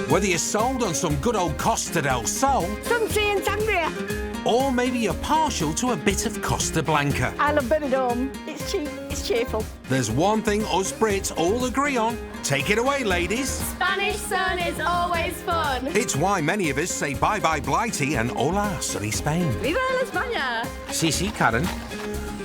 Whether you're sold on some good old Costa del Sol, Some tea and sangria. or maybe you're partial to a bit of Costa Blanca, I love Benidorm. It's cheap, it's cheerful. there's one thing us Brits all agree on. Take it away, ladies. Spanish sun is always fun. It's why many of us say bye-bye Blighty and hola sunny Spain. Viva la España! Si, si, Karen.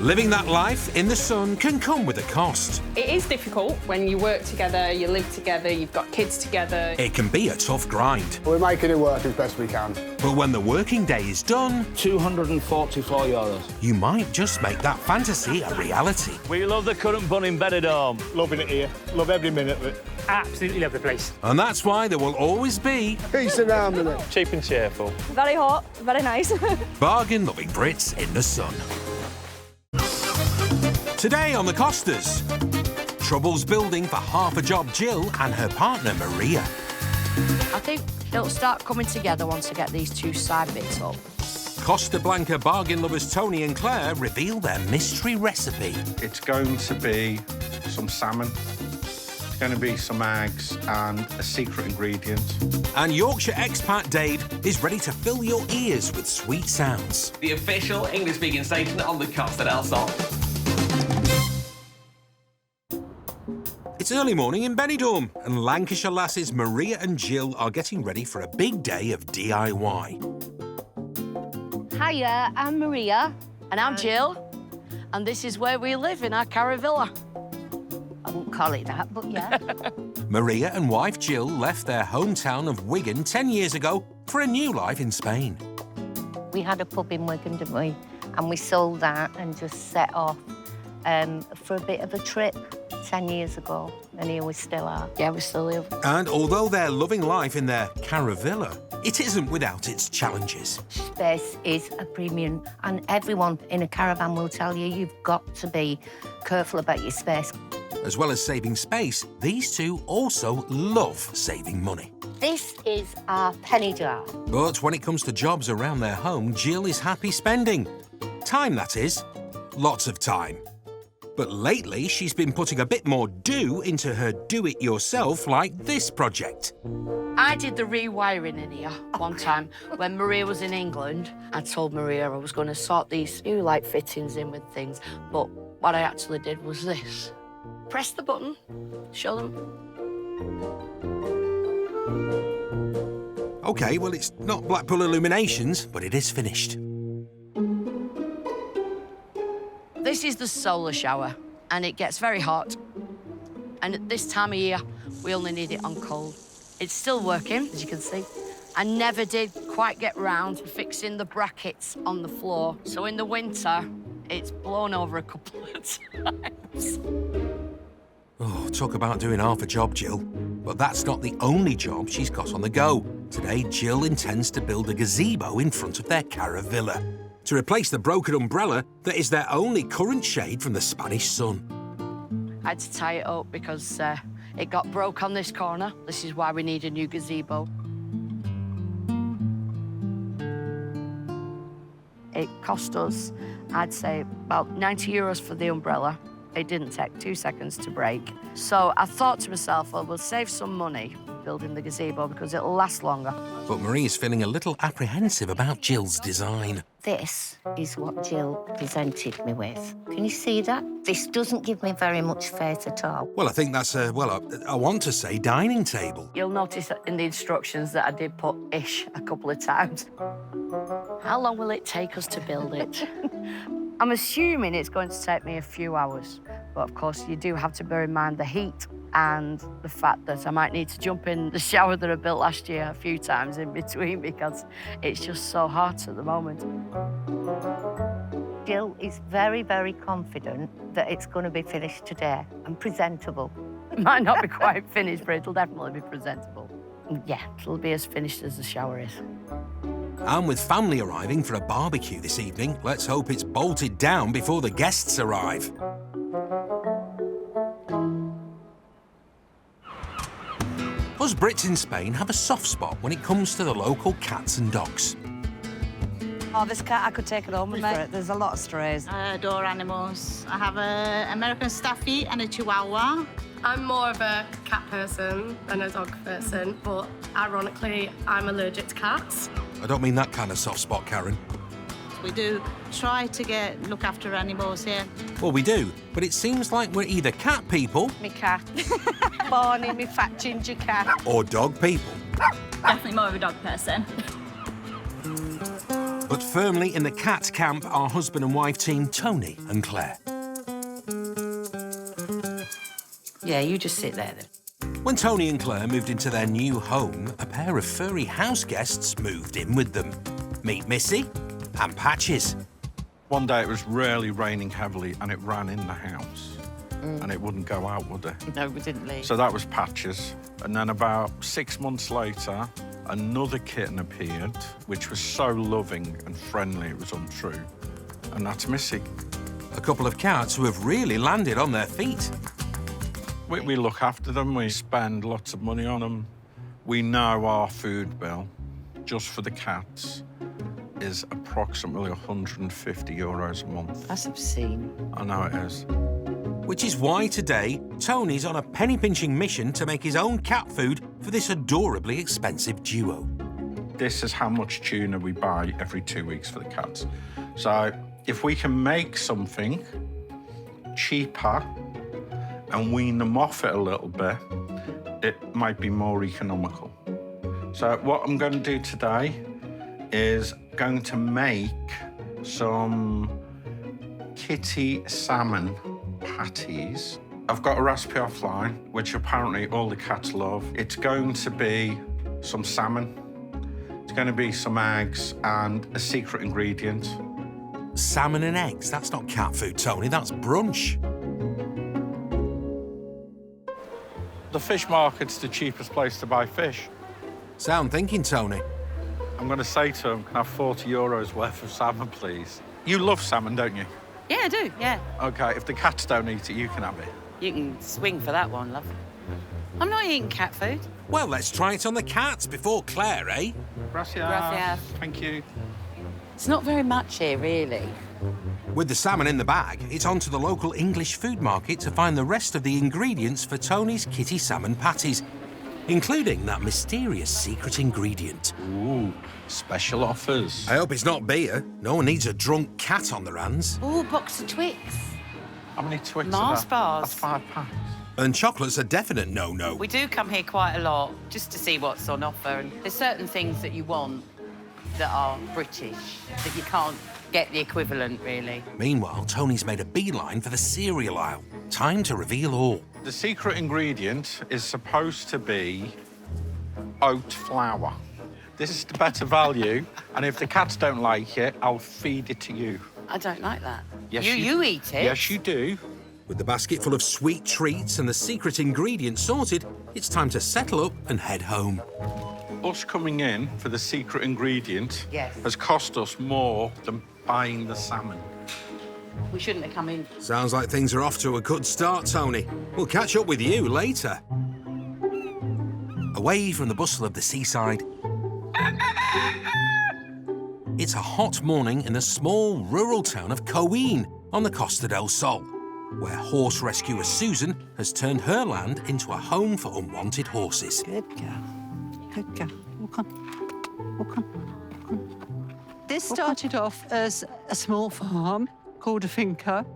Living that life in the sun can come with a cost. It is difficult when you work together, you live together, you've got kids together. It can be a tough grind. We're making it work as best we can. But when the working day is done, €244. you might just make that fantasy a reality. We love the currant bun in Benidorm. Loving it here. Love every minute of it. Absolutely love the place. And that's why there will always be Peace and harmony. Cheap and cheerful. Very hot, very nice. bargain-loving Brits in the sun. Today on the Costas, troubles building for half-a-job Jill and her partner Maria. I think it'll start coming together once I get these two side bits up. Costa Blanca bargain lovers Tony and Claire reveal their mystery recipe. It's going to be some salmon, it's going to be some eggs and a secret ingredient. And Yorkshire expat Dave is ready to fill your ears with sweet sounds. The official English-speaking station on the Costa Del Sol. It's early morning in Benidorm, and Lancashire lasses Maria and Jill are getting ready for a big day of DIY. Hiya, I'm Maria. And I'm Jill. And this is where we live, in our caravilla. I won't call it that, but yeah. Maria and wife Jill left their hometown of Wigan 10 years ago for a new life in Spain. We had a pub in Wigan, didn't we? And we sold that and just set off for a bit of a trip 10 years ago. And here we still are. Yeah, we still live. And although they're loving life in their caravilla, it isn't without its challenges. Space is a premium, and everyone in a caravan will tell you you've got to be careful about your space. As well as saving space, these two also love saving money. This is our penny jar. But when it comes to jobs around their home, Jill is happy spending. Time, that is. Lots of time. But lately, she's been putting a bit more do into her do-it-yourself like this project. I did the rewiring in here one time when Maria was in England. I told Maria I was going to sort these new light fittings in with things, but what I actually did was this. Press the button, show them. OK, well, it's not Blackpool Illuminations, but it is finished. This is the solar shower, and it gets very hot. And at this time of year, we only need it on cold. It's still working, as you can see. I never did quite get round to fixing the brackets on the floor. So in the winter, it's blown over a couple of times. Oh, talk about doing half a job, Jill. But that's not the only job she's got on the go. Today, Jill intends to build a gazebo in front of their caravilla to replace the broken umbrella that is their only current shade from the Spanish sun. I had to tie it up because it got broke on this corner. This is why we need a new gazebo. It cost us, I'd say, about €90 for the umbrella. It didn't take 2 seconds to break. So I thought to myself, well, we'll save some money building the gazebo because it'll last longer. But Marie's feeling a little apprehensive about Jill's design. This is what Jill presented me with. Can you see that? This doesn't give me very much faith at all. Well, I think that's I want to say dining table. You'll notice in the instructions that I did put ish a couple of times. How long will it take us to build it? I'm assuming it's going to take me a few hours. But of course, you do have to bear in mind the heat and the fact that I might need to jump in the shower that I built last year a few times in between because it's just so hot at the moment. Jill is very, very confident that it's going to be finished today and presentable. It might not be quite finished, but it'll definitely be presentable. Yeah, it'll be as finished as the shower is. And with family arriving for a barbecue this evening, let's hope it's bolted down before the guests arrive. Us Brits in Spain have a soft spot when it comes to the local cats and dogs. Oh, this cat, I could take it home with me. There's a lot of strays. I adore animals. I have an American Staffy and a Chihuahua. I'm more of a cat person than a dog person, but ironically, I'm allergic to cats. I don't mean that kind of soft spot, Karen. We do try to look after animals here. Well, we do, but it seems like we're either cat people Me cat. Barney, me fat ginger cat. or dog people. Definitely more of a dog person. But firmly in the cat camp are husband and wife team Tony and Claire. Yeah, you just sit there then. When Tony and Claire moved into their new home, a pair of furry house guests moved in with them. Meet Missy and Patches. One day it was really raining heavily and it ran in the house. And it wouldn't go out, would it? No, we didn't leave. So that was Patches. And then about 6 months later, another kitten appeared, which was so loving and friendly it was untrue. And that's Missy. A couple of cats who have really landed on their feet. We look after them, we spend lots of money on them. We know our food bill, just for the cats, is approximately €150 a month. That's obscene. I know it is. Which is why today, Tony's on a penny-pinching mission to make his own cat food for this adorably expensive duo. This is how much tuna we buy every 2 weeks for the cats. So if we can make something cheaper and wean them off it a little bit, it might be more economical. So what I'm going to do today is going to make some kitty salmon patties. I've got a recipe offline, which apparently all the cats love. It's going to be some salmon, it's going to be some eggs, and a secret ingredient. Salmon and eggs, that's not cat food, Tony, that's brunch. The fish market's the cheapest place to buy fish. Sound thinking, Tony. I'm going to say to them, can I have €40 worth of salmon, please? You love salmon, don't you? Yeah, I do, yeah. OK, if the cats don't eat it, you can have it. You can swing for that one, love. I'm not eating cat food. Well, let's try it on the cats before Claire, eh? Gracias. Gracias. Thank you. It's not very much here, really. With the salmon in the bag, it's on to the local English food market to find the rest of the ingredients for Tony's kitty salmon patties, including that mysterious secret ingredient. Ooh, special offers. I hope it's not beer. No one needs a drunk cat on their hands. Ooh, box of Twix. How many Twix Mars are there? bars. That's £5. And chocolate's a definite no-no. We do come here quite a lot just to see what's on offer. And there's certain things that you want that are British that you can't get the equivalent, really. Meanwhile, Tony's made a beeline for the cereal aisle. Time to reveal all. The secret ingredient is supposed to be oat flour. This is the better value, and if the cats don't like it, I'll feed it to you. I don't like that. Yes, you eat it. Yes, you do. With the basket full of sweet treats and the secret ingredient sorted, it's time to settle up and head home. Us coming in for the secret ingredient Yes. has cost us more than buying the salmon. We shouldn't have come in. Sounds like things are off to a good start, Tony. We'll catch up with you later. Away from the bustle of the seaside, it's a hot morning in the small rural town of Coeen on the Costa del Sol, where horse rescuer Susan has turned her land into a home for unwanted horses. Good girl. Good girl. Walk on. Walk on. Walk on. This started off as a small farm called a finca,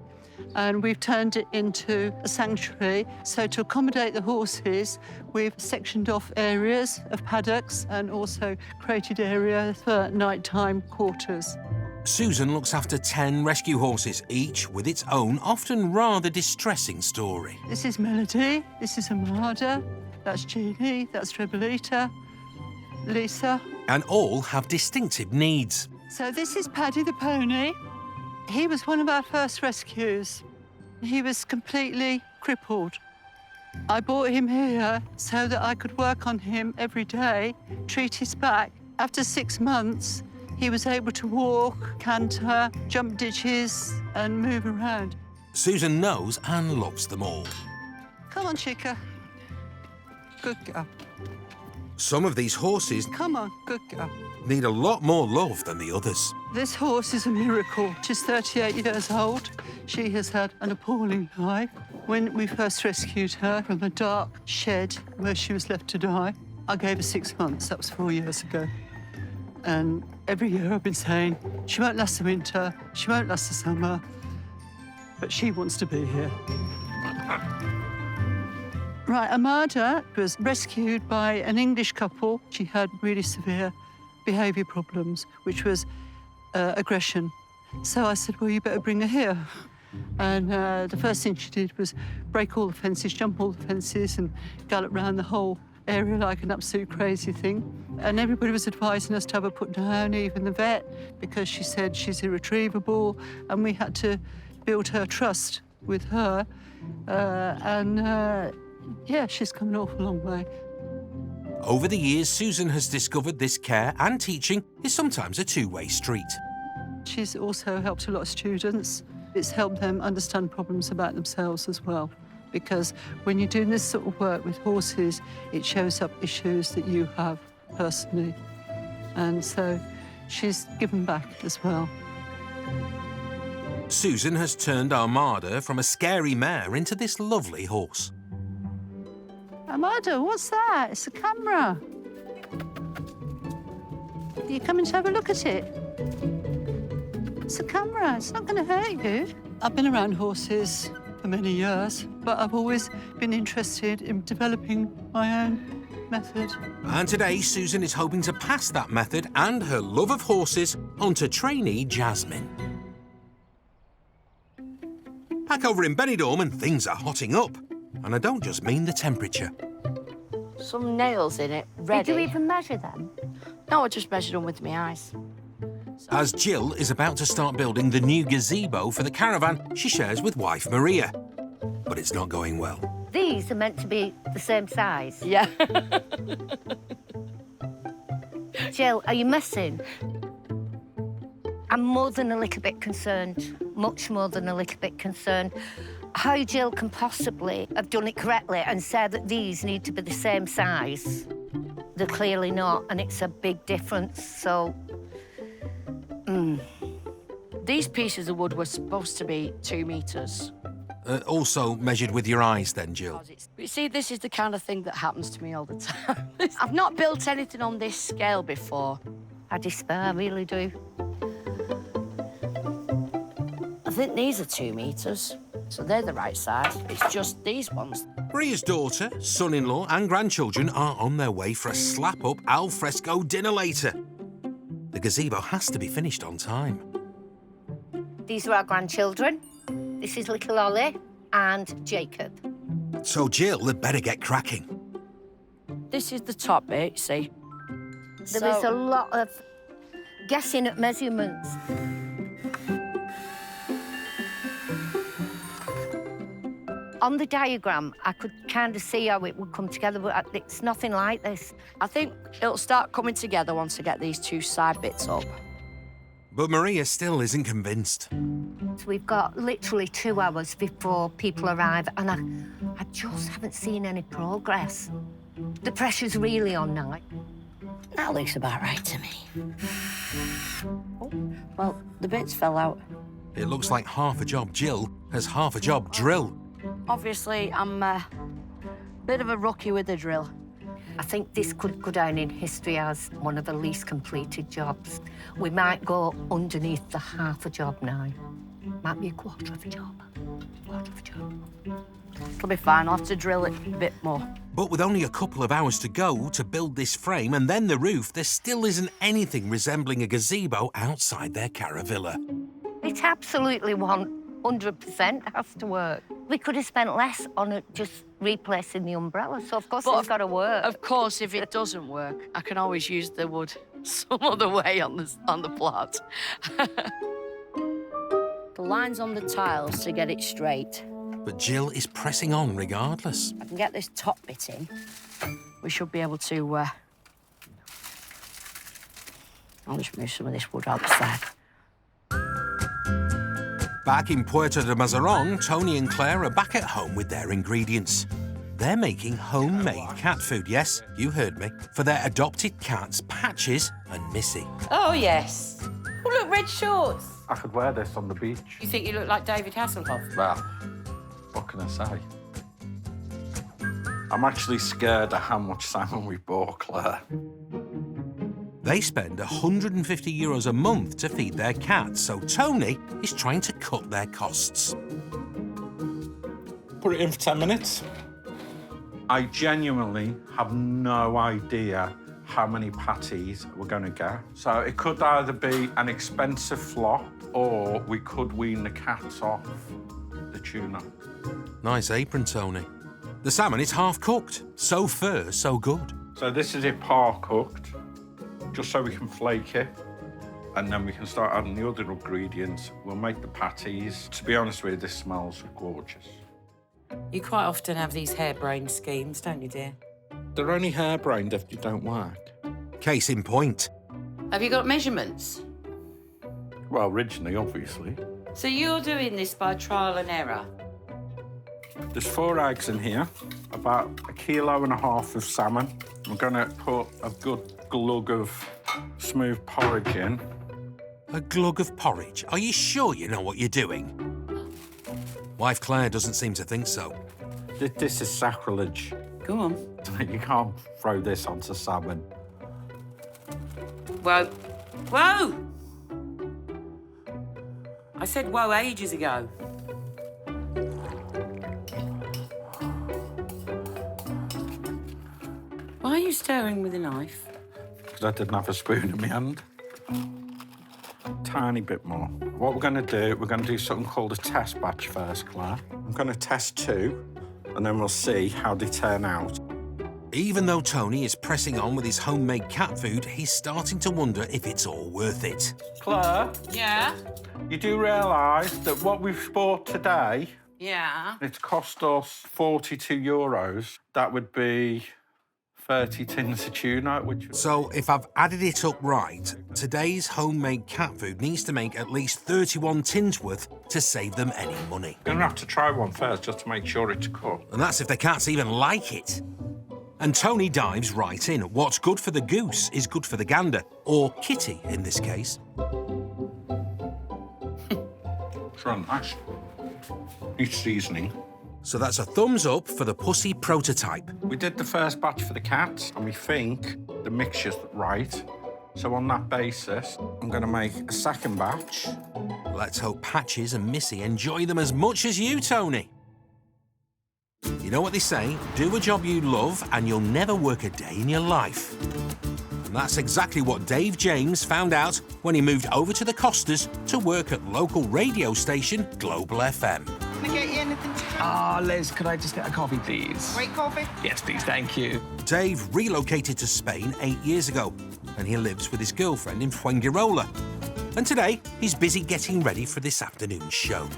and we've turned it into a sanctuary. So to accommodate the horses, we've sectioned off areas of paddocks and also created areas for nighttime quarters. Susan looks after 10 rescue horses, each with its own, often rather distressing story. This is Melody, this is Amada, that's Jeannie, that's Trebelita, Lisa. And all have distinctive needs. So this is Paddy the pony. He was one of our first rescues. He was completely crippled. I brought him here so that I could work on him every day, treat his back. After 6 months, he was able to walk, canter, jump ditches and move around. Susan knows and loves them all. Come on, Chica. Good girl. Some of these horses Come on, good girl. need a lot more love than the others. This horse is a miracle. She's 38 years old. She has had an appalling life. When we first rescued her from a dark shed where she was left to die, I gave her 6 months. That was 4 years ago. And every year I've been saying, she won't last the winter, she won't last the summer, but she wants to be here. Right, Amada was rescued by an English couple. She had really severe behaviour problems, which was aggression. So I said, well, you better bring her here. And the first thing she did was break all the fences, jump all the fences and gallop around the whole area like an absolute crazy thing. And everybody was advising us to have her put down, even the vet, because she said she's irretrievable, and we had to build her trust with her. Yeah, she's come an awful long way. Over the years, Susan has discovered this care and teaching is sometimes a two-way street. She's also helped a lot of students. It's helped them understand problems about themselves as well, because when you're doing this sort of work with horses, it shows up issues that you have personally. And so she's given back as well. Susan has turned Armada from a scary mare into this lovely horse. Amado, what's that? It's a camera. Are you coming to have a look at it? It's a camera. It's not going to hurt you. I've been around horses for many years, but I've always been interested in developing my own method. And today, Susan is hoping to pass that method and her love of horses onto trainee Jasmine. Back over in Benidorm and things are hotting up. And I don't just mean the temperature. Some nails in it, ready. Did you even measure them? No, I just measured them with my eyes. As Jill is about to start building the new gazebo for the caravan she shares with wife Maria. But it's not going well. These are meant to be the same size. Yeah. Jill, are you missing? I'm more than a little bit concerned. Much more than a little bit concerned. How Jill can possibly have done it correctly and said that these need to be the same size. They're clearly not, and it's a big difference, so... These pieces of wood were supposed to be 2 metres. Also measured with your eyes then, Jill? You see, this is the kind of thing that happens to me all the time. I've not built anything on this scale before. I despair, I really do. I think these are 2 metres, so they're the right size. It's just these ones. Maria's daughter, son-in-law and grandchildren are on their way for a slap-up al fresco dinner later. The gazebo has to be finished on time. These are our grandchildren. This is little Ollie and Jacob. So Jill had better get cracking. This is the top bit, see? There is a lot of guessing at measurements. On the diagram, I could kind of see how it would come together, but it's nothing like this. I think it'll start coming together once I get these 2 side bits up. But Maria still isn't convinced. So we've got literally 2 hours before people arrive, and I just haven't seen any progress. The pressure's really on now. That looks about right to me. Oh, well, the bits fell out. It looks like half a job Jill has half a job drill. Obviously, I'm a bit of a rookie with the drill. I think this could go down in history as one of the least completed jobs. We might go underneath the half a job now. Might be a quarter of a job. Quarter of a job. It'll be fine. I'll have to drill it a bit more. But with only a couple of hours to go to build this frame and then the roof, there still isn't anything resembling a gazebo outside their caravilla. It absolutely 100% has to work. We could have spent less on it just replacing the umbrella, so of course it's got to work. Of course, if it doesn't work, I can always use the wood some other way on the plot. The lines on the tiles to get it straight. But Jill is pressing on regardless. I can get this top bit in. We should be able to... I'll just move some of this wood out the side. Back in Puerto de Mazaron, Tony and Claire are back at home with their ingredients. They're making homemade cat food, yes, you heard me, for their adopted cats, Patches and Missy. Oh, yes. Oh, look, red shorts. I could wear this on the beach. You think you look like David Hasselhoff? Well, What can I say? I'm actually scared of how much salmon we bought, Claire. They spend €150 a month to feed their cats, so Tony is trying to cut their costs. Put it in for 10 minutes. I genuinely have no idea how many patties we're going to get. So it could either be an expensive flop or we could wean the cats off the tuna. Nice apron, Tony. The salmon is half cooked. So far, so good. So this is it par cooked, just so we can flake it. And then we can start adding the other ingredients. We'll make the patties. To be honest with you, this smells gorgeous. You quite often have these harebrained schemes, don't you, dear? They're only harebrained if you don't work. Case in point. Have you got measurements? Well, originally, obviously. So you're doing this by trial and error? There's 4 eggs in here, about 1.5 kilos of salmon. I'm going to put a good glug of smooth porridge in. A glug of porridge? Are you sure you know what you're doing? Wife Claire doesn't seem to think so. This is sacrilege. Go on. You can't throw this onto salmon. Whoa. Whoa! I said whoa ages ago. Why are you stirring with a knife? Because I didn't have a spoon in my hand. Tiny bit more. What we're going to do something called a test batch first, Claire. I'm going to test 2, and then we'll see how they turn out. Even though Tony is pressing on with his homemade cat food, he's starting to wonder if it's all worth it. Claire? Yeah? You do realise that what we've bought today, Yeah? it's cost us €42. That would be 30 tins of tuna, which... So, if I've added it up right, today's homemade cat food needs to make at least 31 tins worth to save them any money. I'm going to have to try one first just to make sure it's cooked. And that's if the cats even like it. And Tony dives right in. What's good for the goose is good for the gander, or kitty in this case. It's really nice. Needs seasoning. So that's a thumbs up for the pussy prototype. We did the first batch for the cats, and we think the mixture's right. So on that basis, I'm going to make a second batch. Let's hope Patches and Missy enjoy them as much as you, Tony. You know what they say, do a job you love and you'll never work a day in your life. And that's exactly what Dave James found out when he moved over to the Costas to work at local radio station Global FM. Can I get you anything to drink? Liz, could I just get a coffee, please? White coffee? Yes, please, thank you. Dave relocated to Spain 8 years ago, and he lives with his girlfriend in Fuengirola. And today, he's busy getting ready for this afternoon's show.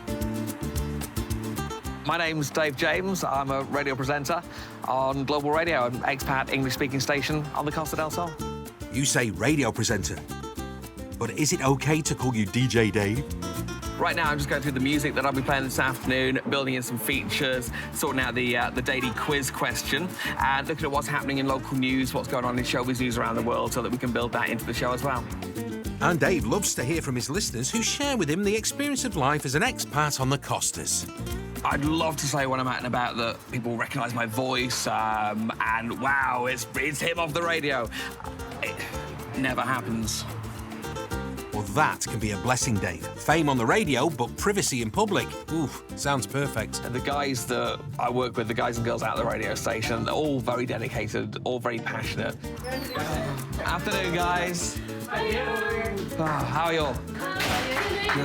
My name's Dave James. I'm a radio presenter on Global Radio, an expat English-speaking station on the Costa Del Sol. You say radio presenter, but is it okay to call you DJ Dave? Right now, I'm just going through the music that I'll be playing this afternoon, building in some features, sorting out the daily quiz question, and looking at what's happening in local news, what's going on in showbiz news around the world, so that we can build that into the show as well. And Dave loves to hear from his listeners who share with him the experience of life as an expat on the Costas. I'd love to say when I'm out and about that people recognise my voice, and wow, it's him off the radio. It never happens. Well, that can be a blessing, Dave. Fame on the radio, but privacy in public. Ooh, sounds perfect. And the guys that I work with, the guys and girls at the radio station, they're all very dedicated, all very passionate. Afternoon, guys. How are you all?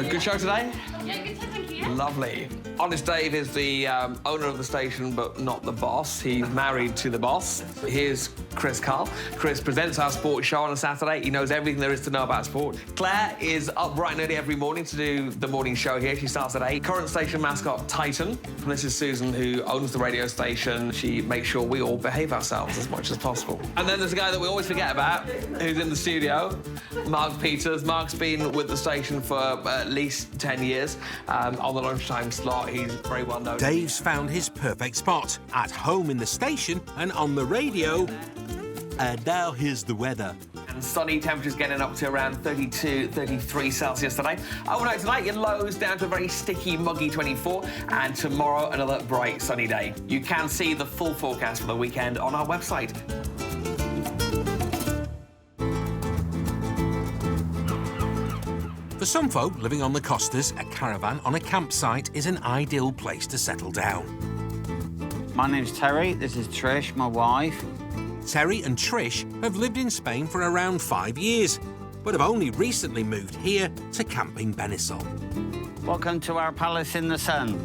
Good show today? Yeah, good time, thank you. Lovely. Honest Dave is the owner of the station, but not the boss. He's married to the boss. Here's Chris Carl. Chris presents our sports show on a Saturday. He knows everything there is to know about sport. Claire is up bright and early every morning to do the morning show here. She starts at 8. Current station mascot, Titan. And this is Susan, who owns the radio station. She makes sure we all behave ourselves as much as possible. And then there's a guy that we always forget about, who's in the studio, Mark Peters. Mark's been with the station for at least 10 years. On the lunchtime slot, he's very well known. Dave's found his perfect spot, at home in the station and on the radio. And now here's the weather. And sunny temperatures getting up to around 32, 33 Celsius today. Overnight tonight, your lows down to a very sticky, muggy 24. And tomorrow, another bright, sunny day. You can see the full forecast for the weekend on our website. For some folk living on the Costas, a caravan on a campsite is an ideal place to settle down. My name's Terry, this is Trish, my wife. Terry and Trish have lived in Spain for around 5 years, but have only recently moved here to camp in Benidorm. Welcome to our palace in the sun.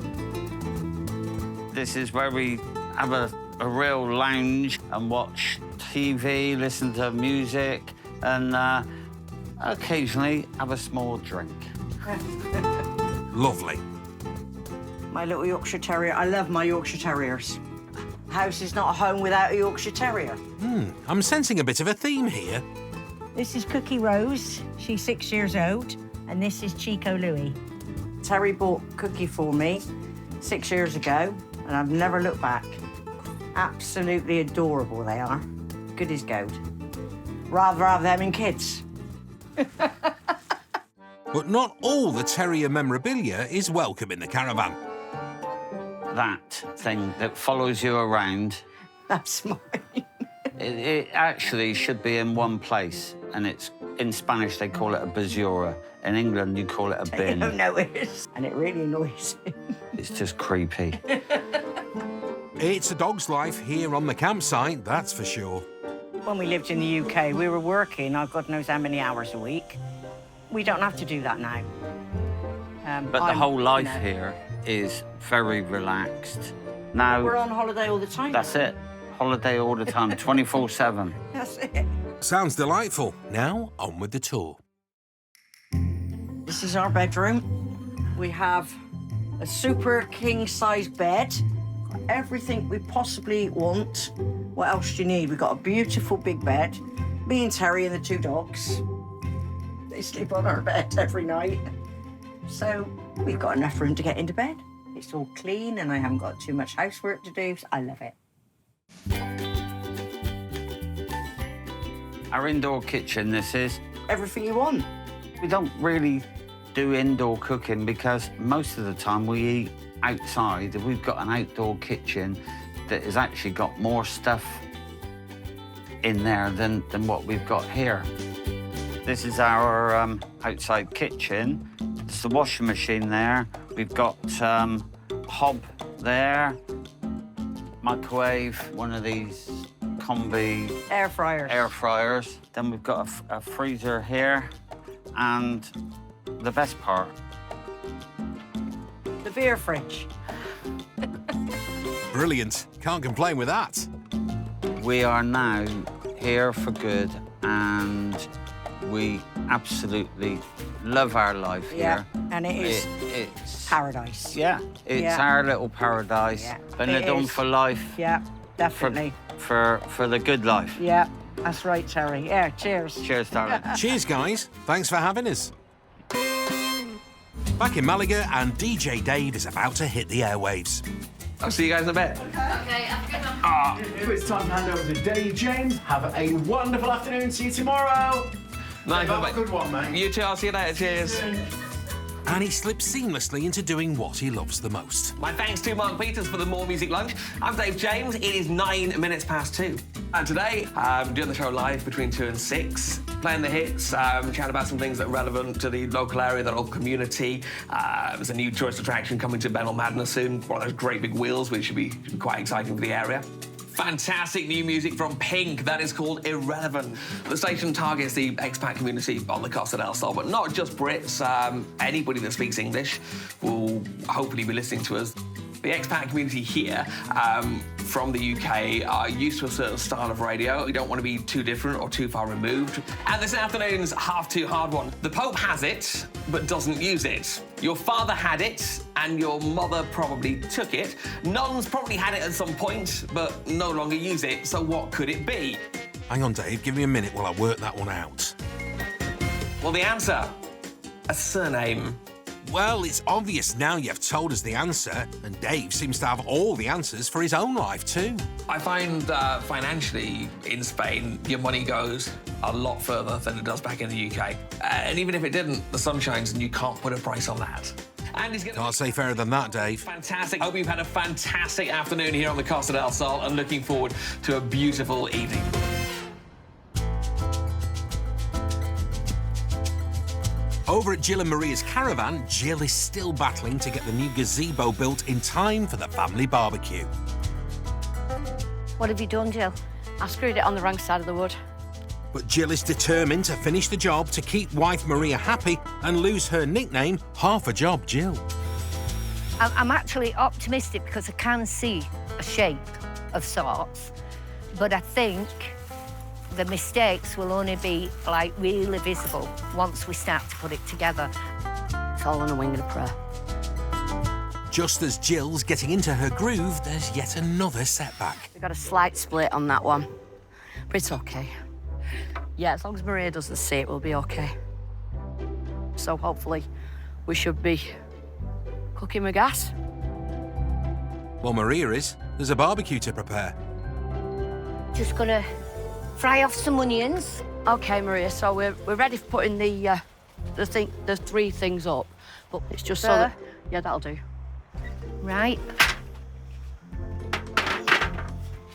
This is where we have a real lounge and watch TV, listen to music, and occasionally have a small drink. Lovely. My little Yorkshire Terrier. I love my Yorkshire Terriers. House is not a home without a Yorkshire Terrier. I'm sensing a bit of a theme here. This is Cookie Rose. She's 6 years old. And this is Chico Louie. Terry bought Cookie for me 6 years ago, and I've never looked back. Absolutely adorable they are. Good as gold. Rather have them in kids. But not all the terrier memorabilia is welcome in the caravan. That thing that follows you around, That's mine. it actually should be in one place, and it's, in Spanish, they call it a basura. In England, you call it a bin. You don't know it is. And it really annoys me. It's just creepy. It's a dog's life here on the campsite, that's for sure. When we lived in the UK, we were working, God knows how many hours a week. We don't have to do that now. But the whole life here is very relaxed. Now, we're on holiday all the time. That's it. Holiday all the time, 24/7. That's it. Sounds delightful. Now, on with the tour. This is our bedroom. We have a super king-size bed. Everything we possibly want. What else do you need? We've got a beautiful big bed. Me and Terry and the 2 dogs. They sleep on our bed every night. So we've got enough room to get into bed. It's all clean and I haven't got too much housework to do, so I love it. Our indoor kitchen, this is. Everything you want. We don't really do indoor cooking because most of the time we eat outside. We've got an outdoor kitchen that has actually got more stuff in there than what we've got here. This is our outside kitchen. It's the washing machine there. We've got hob there, microwave, one of these combi air fryers. Then we've got a freezer here, and the best part, the beer fridge. Brilliant. Can't complain with that. We are now here for good, and we absolutely love our life here. And it's paradise. Yeah, it's our little paradise. Yeah, Benidorm for life. Yeah, definitely. For the good life. Yeah, that's right, Terry. Yeah, cheers. Cheers, darling. Cheers, guys. Thanks for having us. Back in Malaga, and DJ Dave is about to hit the airwaves. I'll see you guys in a bit. Okay, have a good one. It's time to hand over to Dave James. Have a wonderful afternoon. See you tomorrow. Nice, have a good one, mate. You too. I'll see you later. Cheers. And he slips seamlessly into doing what he loves the most. My thanks to Mark Peters for the More Music Lunch. I'm Dave James. It is 9 minutes past 2. And today, I'm doing the show live between 2 and 6, playing the hits, chatting about some things that are relevant to the local area, the local community. There's a new tourist attraction coming to Benidorm Madness soon, one of those great big wheels, which should be quite exciting for the area. Fantastic new music from Pink that is called Irrelevant. The station targets the expat community on the Costa del Sol, but not just Brits. Anybody that speaks English will hopefully be listening to us. The expat community here from the UK are used to a certain style of radio. You don't want to be too different or too far removed. And this afternoon's half too hard one. The Pope has it, but doesn't use it. Your father had it, and your mother probably took it. Nuns probably had it at some point, but no longer use it. So what could it be? Hang on, Dave. Give me a minute while I work that one out. Well, the answer, a surname. Well, it's obvious now you've told us the answer, and Dave seems to have all the answers for his own life too. I find financially in Spain, your money goes a lot further than it does back in the UK. And even if it didn't, the sun shines and you can't put a price on that. And he's Can't say fairer than that, Dave. fantastic. Hope you've had a fantastic afternoon here on the Costa del Sol and looking forward to a beautiful evening. Over at Jill and Maria's caravan, Jill is still battling to get the new gazebo built in time for the family barbecue. What have you done, Jill? I screwed it on the wrong side of the wood. But Jill is determined to finish the job to keep wife Maria happy and lose her nickname, Half a Job Jill. I'm actually optimistic because I can see a shape of sorts, but I think the mistakes will only be, like, really visible once we start to put it together. It's all on a wing and a prayer. Just as Jill's getting into her groove, there's yet another setback. We've got a slight split on that one, but it's okay. Yeah, as long as Maria doesn't see it, we'll be okay. So hopefully we should be cooking with gas. Well, Maria is. There's a barbecue to prepare. Just gonna fry off some onions. Okay, Maria, so we're ready for putting the three things up, but it's just so that... Yeah, that'll do. Right.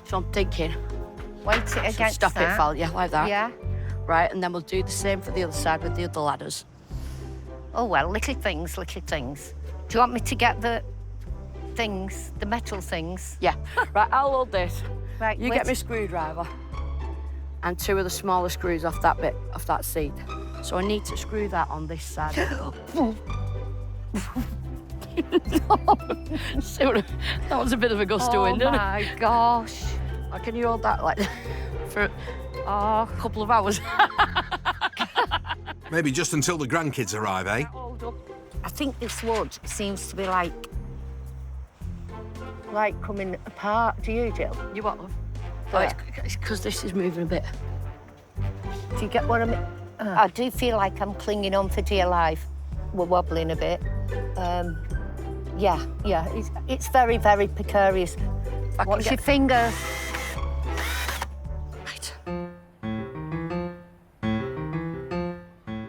So I'm thinking... Weight it against Stop that. it, Val, yeah, like that. Yeah. Right, and then we'll do the same for the other side with the other ladders. Oh, well, little things, little things. Do you want me to get the things, the metal things? Yeah. Right, I'll hold this. Right, You get me a screwdriver and two of the smaller screws off that bit, off that seat. So I need to screw that on this side. That was a bit of a gust of wind, Oh, wasn't it? my gosh. Oh, can you hold that like for a couple of hours? Maybe just until the grandkids arrive, eh? Hold up. I think this wood seems to be like coming apart. Do you, Jill? You what, love? Oh, it's because this is moving a bit. Do you get what I mean? I do feel like I'm clinging on for dear life. We're wobbling a bit. Yeah, it's very, very precarious. Watch your fingers. Right.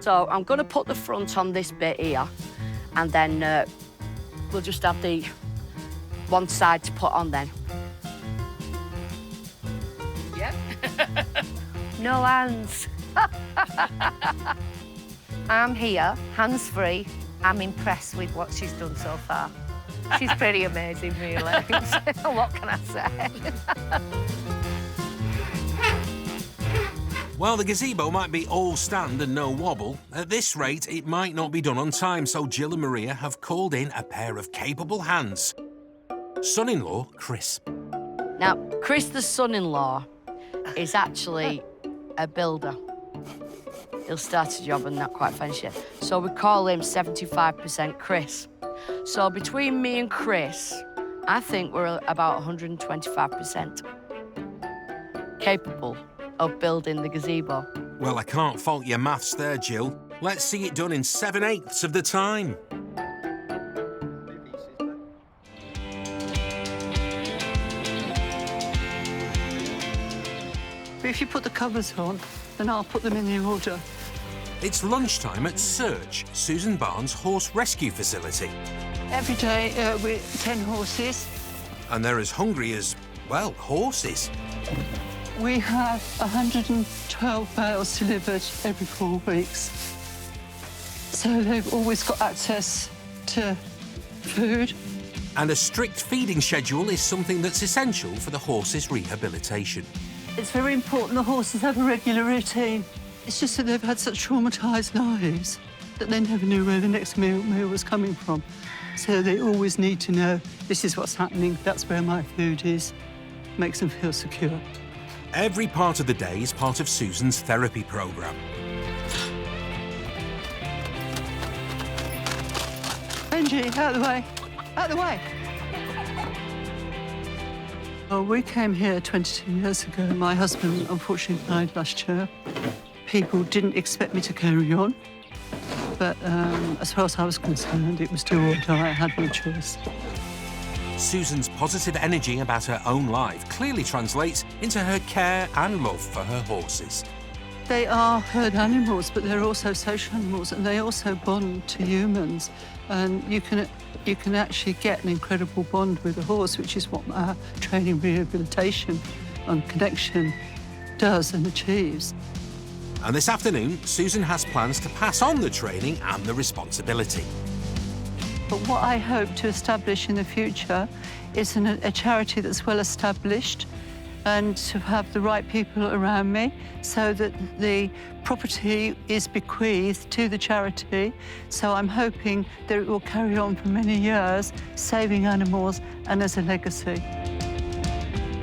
So I'm going to put the front on this bit here, and then we'll just have the one side to put on then. Yeah. No hands. I'm here, hands-free. I'm impressed with what she's done so far. She's pretty amazing, really. What can I say? While the gazebo might be all stand and no wobble, at this rate it might not be done on time, so Jill and Maria have called in a pair of capable hands. Son-in-law, Chris. Now, Chris, the son-in-law, is actually a builder. He'll start a job and not quite finish it. So we call him 75% Chris. So between me and Chris, I think we're about 125% capable of building the gazebo. Well, I can't fault your maths there, Jill. Let's see it done in 7/8 of the time. But if you put the covers on, then I'll put them in the order. It's lunchtime at Surge, Susan Barnes' horse rescue facility. Every day we're 10 horses. And they're as hungry as, well, horses. We have 112 bales delivered every 4 weeks. So they've always got access to food. And a strict feeding schedule is something that's essential for the horses' rehabilitation. It's very important the horses have a regular routine. It's just that they've had such traumatised lives that they never knew where the next meal was coming from. So they always need to know, this is what's happening, that's where my food is. Makes them feel secure. Every part of the day is part of Susan's therapy programme. Benji, out of the way. Out of the way. Well, we came here 22 years ago. My husband, unfortunately, died last year. People didn't expect me to carry on. But as far as I was concerned, it was do or die. I had no choice. Susan's positive energy about her own life clearly translates into her care and love for her horses. They are herd animals, but they're also social animals, and they also bond to humans. And you can actually get an incredible bond with a horse, which is what our training rehabilitation and connection does and achieves. And this afternoon, Susan has plans to pass on the training and the responsibility. But what I hope to establish in the future is a charity that's well established, and to have the right people around me so that the property is bequeathed to the charity. So I'm hoping that it will carry on for many years, saving animals and as a legacy.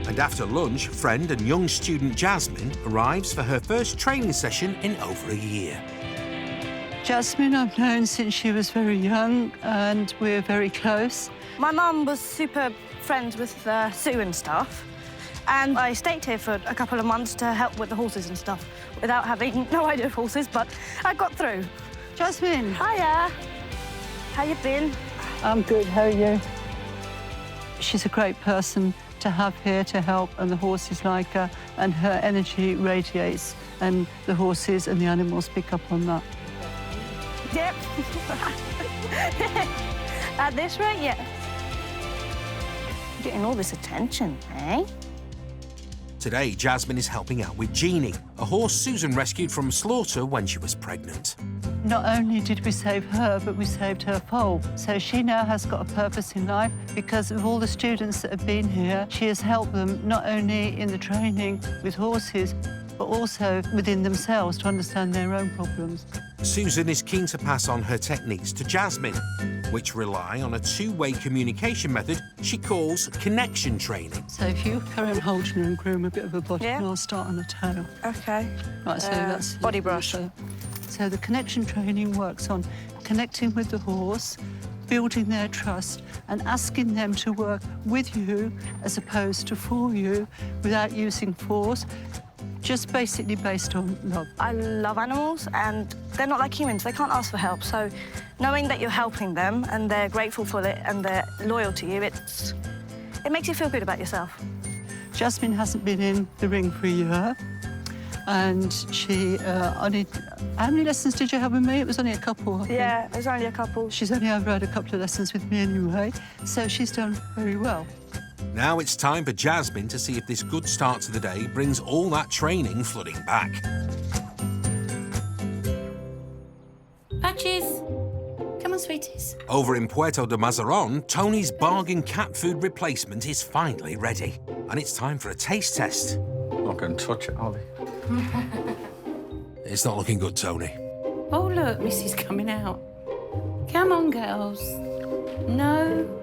And after lunch, friend and young student Jasmine arrives for her first training session in over a year. Jasmine I've known since she was very young, and we're very close. My mum was super friends with Sue and stuff, and I stayed here for a couple of months to help with the horses and stuff, without having no idea of horses, but I got through. Jasmine. Hiya. How you been? I'm good, how are you? She's a great person to have here to help, and the horses like her, and her energy radiates, and the horses and the animals pick up on that. Yep. At this rate, yeah. Getting all this attention, eh? Today, Jasmine is helping out with Jeannie, a horse Susan rescued from slaughter when she was pregnant. Not only did we save her, but we saved her foal. So she now has got a purpose in life because of all the students that have been here. She has helped them not only in the training with horses, but also within themselves to understand their own problems. Susan is keen to pass on her techniques to Jasmine, which rely on a two-way communication method she calls connection training. So if you carry on holding and groom a bit of a body, and I'll start on the tail. Okay. Right, so that's... Body brush. So the connection training works on connecting with the horse, building their trust, and asking them to work with you as opposed to for you without using force. Just basically based on love. I love animals, and they're not like humans. They can't ask for help. So knowing that you're helping them and they're grateful for it and they're loyal to you, it makes you feel good about yourself. Jasmine hasn't been in the ring for a year, and she only... How many lessons did you have with me? It was only a couple, I think. Yeah, it was only a couple. She's only ever had a couple of lessons with me anyway, so she's done very well. Now it's time for Jasmine to see if this good start to the day brings all that training flooding back. Patches. Come on, sweeties. Over in Puerto de Mazaron, Tony's bargain cat food replacement is finally ready. And it's time for a taste test. I'm not going to touch it, Ollie. It's not looking good, Tony. Oh, look, Missy's coming out. Come on, girls. No.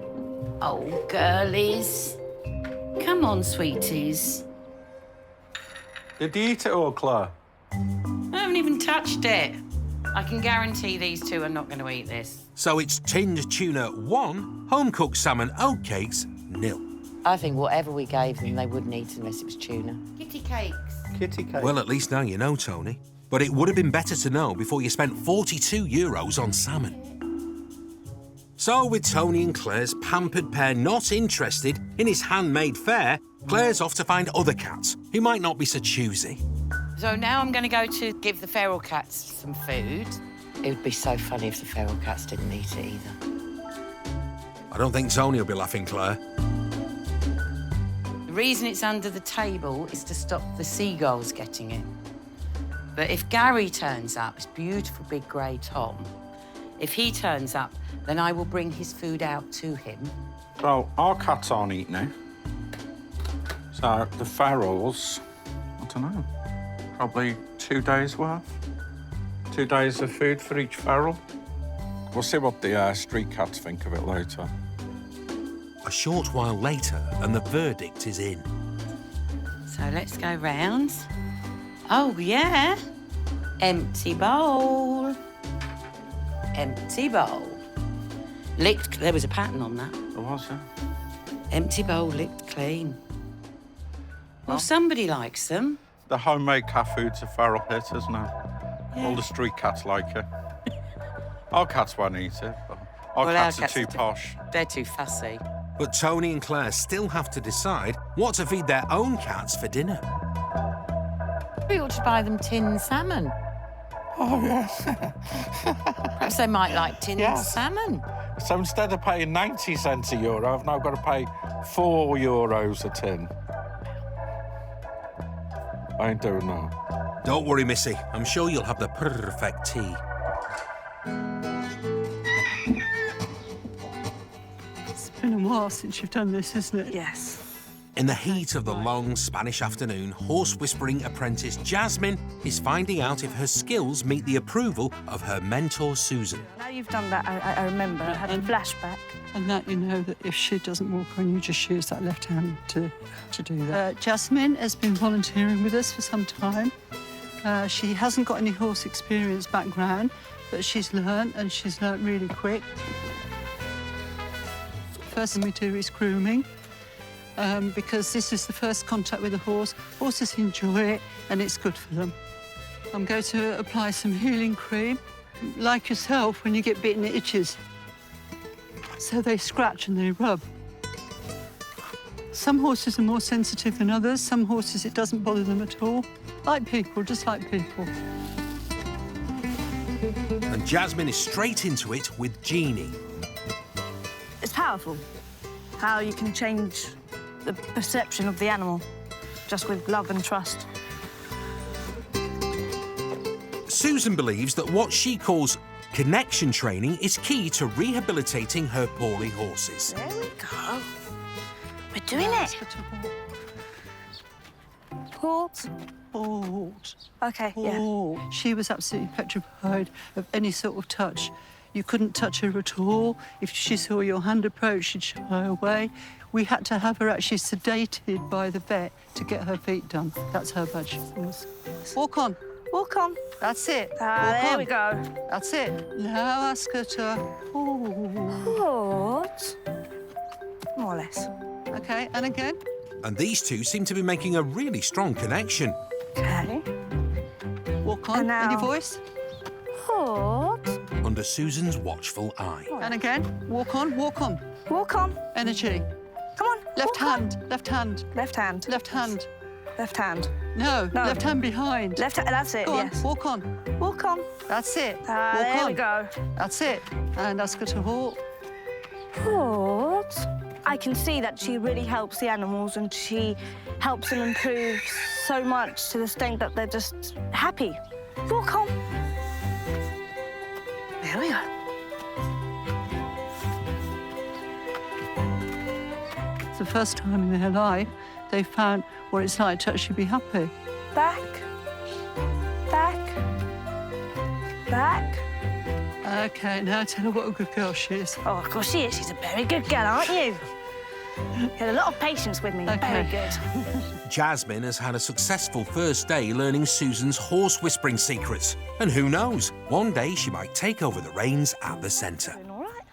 Oh, girlies. Come on, sweeties. Did you eat it all, Claire? I haven't even touched it. I can guarantee these two are not going to eat this. So it's tinned tuna 1, home-cooked salmon oatcakes 0. I think whatever we gave them, they wouldn't eat unless it was tuna. Kitty cakes. Kitty cake. Well, at least now you know, Tony. But it would have been better to know before you spent €42 on salmon. So, with Tony and Claire's pampered pair not interested in his handmade fare, Claire's off to find other cats who might not be so choosy. So now I'm going to go to give the feral cats some food. It would be so funny if the feral cats didn't eat it either. I don't think Tony will be laughing, Claire. The reason it's under the table is to stop the seagulls getting it. But if Gary turns up, this beautiful big grey Tom, if he turns up, then I will bring his food out to him. So, our cats aren't eating it. So, the ferals, I don't know, probably 2 days' worth. 2 days of food for each feral. We'll see what the street cats think of it later. A short while later, and the verdict is in. So let's go round. Oh, yeah. Empty bowl. Empty bowl. Licked, there was a pattern on that. There was, yeah. Empty bowl, licked clean. Well, somebody likes them. The homemade cat food's a feral hit, isn't it? Yeah. All the street cats like it. Our cats won't eat it, but our cats are too posh. They're too fussy. But Tony and Claire still have to decide what to feed their own cats for dinner. We ought to buy them tinned salmon. Oh, yes. Perhaps they might like tinned salmon. So instead of paying 90 cents a euro, I've now got to pay €4 a tin. I ain't doing that. Don't worry, Missy. I'm sure you'll have the perfect tea. It's been a while since you've done this, isn't it? Yes. In the heat of the long Spanish afternoon, horse-whispering apprentice Jasmine is finding out if her skills meet the approval of her mentor, Susan. Now you've done that, I remember. I had a flashback. And that you know that if she doesn't walk on, you just use that left hand to do that. Jasmine has been volunteering with us for some time. She hasn't got any horse experience background, but she's learnt, and she's learnt really quick. First thing we do is grooming. Because this is the first contact with the horse. Horses enjoy it, and it's good for them. I'm going to apply some healing cream. Like yourself, when you get bitten, it itches. So they scratch and they rub. Some horses are more sensitive than others. Some horses, it doesn't bother them at all. Like people, just like people. And Jasmine is straight into it with Jeannie. It's powerful how you can change the perception of the animal just with love and trust. Susan believes that what she calls connection training is key to rehabilitating her poorly horses. There we go. We're doing it. Halt. Halt. OK, yeah. Oh, she was absolutely petrified of any sort of touch. You couldn't touch her at all. If she saw your hand approach, she'd shy away. We had to have her actually sedated by the vet to get her feet done. That's her badge. Walk on. Walk on. That's it. Walk There on. we go. That's it. Now ask her to... Halt. More or less. OK, and again. And these two seem to be making a really strong connection. OK. Walk on. And now... Any voice? Halt. Under Susan's watchful eye. And again. Walk on. Walk on. Walk on. Energy. Come on. Left hand. Left hand. Left hand. Left hand. Left hand. No. Left hand behind. Left hand. That's it. Go on. Yes. Walk on. Walk on. That's it. Walk There on. we go. That's it. And ask her to halt. Halt. I can see that she really helps the animals, and she helps them improve so much to the extent that they're just happy. Walk on. There we go. It's the first time in their life they found what it's like to actually be happy. Back. Back. Back. OK, now tell her what a good girl she is. Oh, of course she is. She's a very good girl, aren't you? You had a lot of patience with me. Okay. Very good. Jasmine has had a successful first day learning Susan's horse whispering secrets. And who knows, one day she might take over the reins at the centre. All right.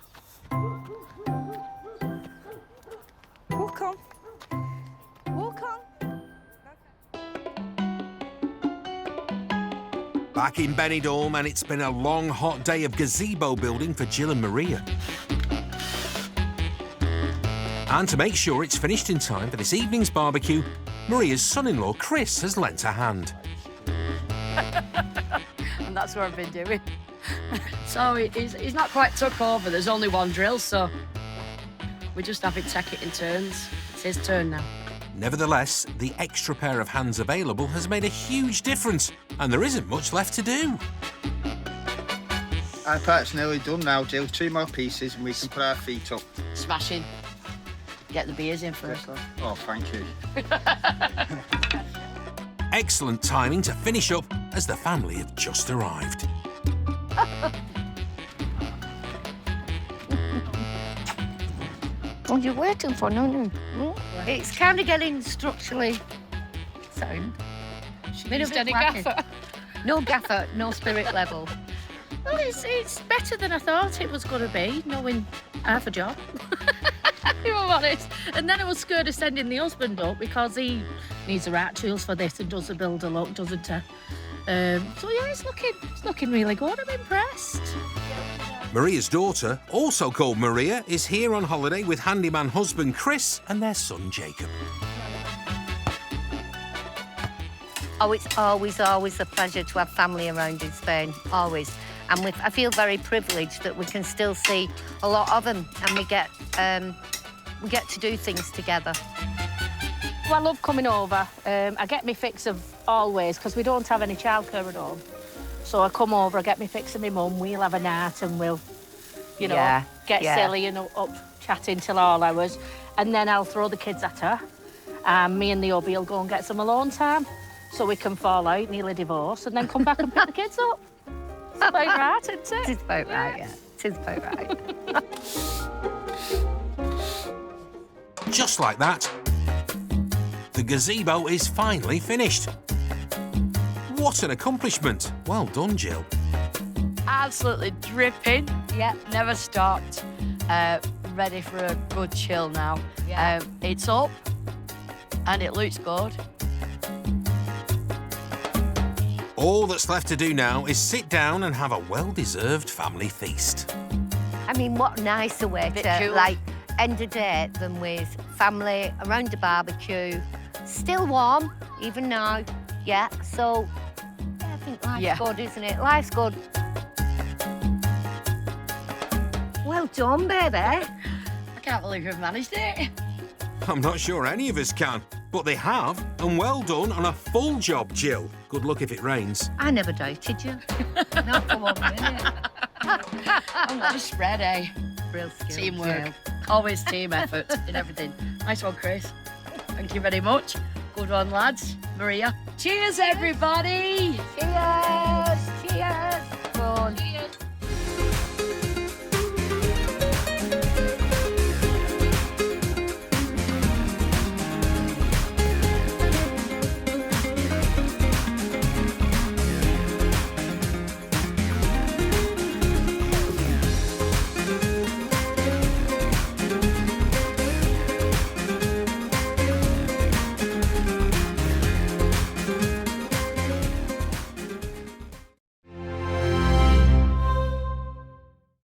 Walk on. Walk on. Back in Benidorm, and it's been a long, hot day of gazebo building for Jill and Maria. And to make sure it's finished in time for this evening's barbecue, Maria's son-in-law, Chris, has lent a hand. And that's what I've been doing. So he's not quite took over. There's only one drill, so we just have him take it in turns. It's his turn now. Nevertheless, the extra pair of hands available has made a huge difference, and there isn't much left to do. Our part's nearly done now, Jill. 2 more pieces and we can put our feet up. Smashing. Get the beers in first, though. Oh, thank you. Excellent timing to finish up as the family have just arrived. What are you waiting for? No. It's kind of getting structurally sound. She used any gaffer? No gaffer, no spirit level. Well, it's better than I thought it was going to be, knowing I have a job. If I'm honest. And then I was scared of sending the husband up because he needs the right tools for this and does the builder look, doesn't he? So yeah, it's looking really good. I'm impressed. Maria's daughter, also called Maria, is here on holiday with handyman husband Chris and their son Jacob. Oh, it's always a pleasure to have family around in Spain, always. And I feel very privileged that we can still see a lot of them, and we get to do things together. Well, I love coming over. I get me fix of always, because we don't have any childcare at home. So I come over, I get me fix of my mum, we'll have a night and we'll, you know, get silly and up chatting till all hours. And then I'll throw the kids at her. And me and the hubby will go and get some alone time so we can fall out, nearly divorce, and then come back and pick the kids up. It's about right, isn't it? It's about right, yeah. It is about right. Just like that, the gazebo is finally finished. What an accomplishment. Well done, Jill. Absolutely dripping. Yeah, never stopped. Ready for a good chill now. Yeah. It's up and it looks good. All that's left to do now is sit down and have a well-deserved family feast. I mean, what nicer way to, like, end a day than with family around a barbecue, still warm, even now, yeah. So, yeah, I think life's good, isn't it? Life's good. Well done, baby. I can't believe we've managed it. I'm not sure any of us can, but they have, and well done on a full job, Jill. Good luck if it rains. I never doubted you. No, come on, innit? I'm not just spread, eh? Real skill. Teamwork. Jill. Always team effort in everything. Nice one, Chris. Thank you very much. Good one, lads. Maria. Cheers, everybody. Cheers.